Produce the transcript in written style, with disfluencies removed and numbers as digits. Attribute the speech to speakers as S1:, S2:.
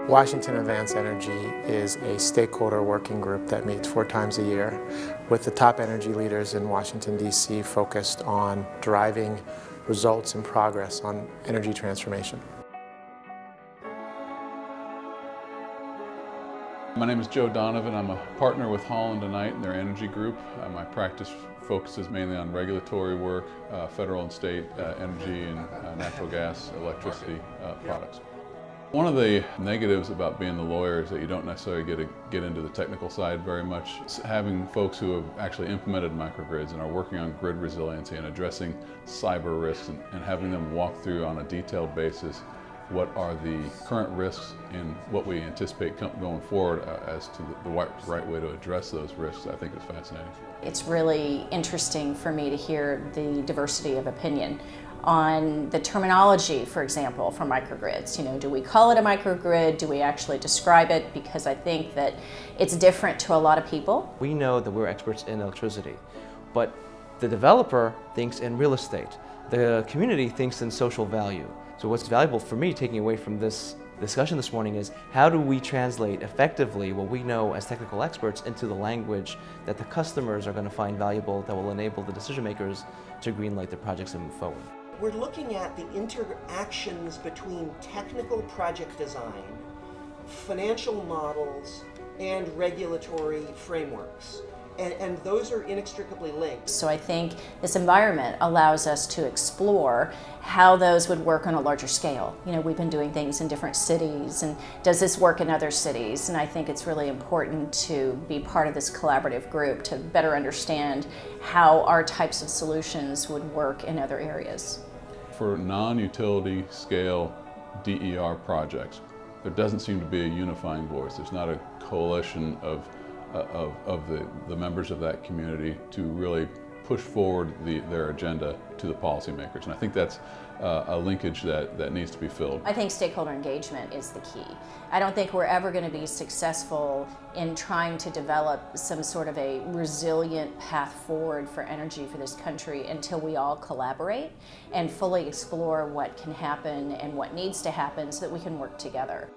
S1: Washington Advanced Energy is a stakeholder working group that meets 4 times a year with the top energy leaders in Washington, D.C. focused on driving results and progress on energy transformation.
S2: My name is Joe Donovan. I'm a partner with Holland and Taite in their energy group. My practice focuses mainly on regulatory work, federal and state energy and natural gas, electricity products. One of the negatives about being the lawyer is that you don't necessarily get into the technical side very much. Having folks who have actually implemented microgrids and are working on grid resiliency and addressing cyber risks and having them walk through on a detailed basis what are the current risks and what we anticipate going forward as to the right way to address those risks, I think is fascinating.
S3: It's really interesting for me to hear the diversity of opinion on the terminology, for example, for microgrids. You know, do we call it a microgrid? Do we actually describe it? Because I think that it's different to a lot of people.
S4: We know that we're experts in electricity, but the developer thinks in real estate. The community thinks in social value. So what's valuable for me taking away from this discussion this morning is how do we translate effectively what we know as technical experts into the language that the customers are going to find valuable that will enable the decision makers to greenlight the projects and move forward.
S5: We're looking at the interactions between technical project design, financial models, and regulatory frameworks. And those are inextricably linked.
S3: So I think this environment allows us to explore how those would work on a larger scale. You know, we've been doing things in different cities, and does this work in other cities? And I think it's really important to be part of this collaborative group to better understand how our types of solutions would work in other areas.
S2: For non-utility scale DER projects, there doesn't seem to be a unifying voice. There's not a coalition of the members of that community to really push forward their agenda to the policymakers. And I think that's a linkage that needs to be filled.
S3: I think stakeholder engagement is the key. I don't think we're ever going to be successful in trying to develop some sort of a resilient path forward for energy for this country until we all collaborate and fully explore what can happen and what needs to happen so that we can work together.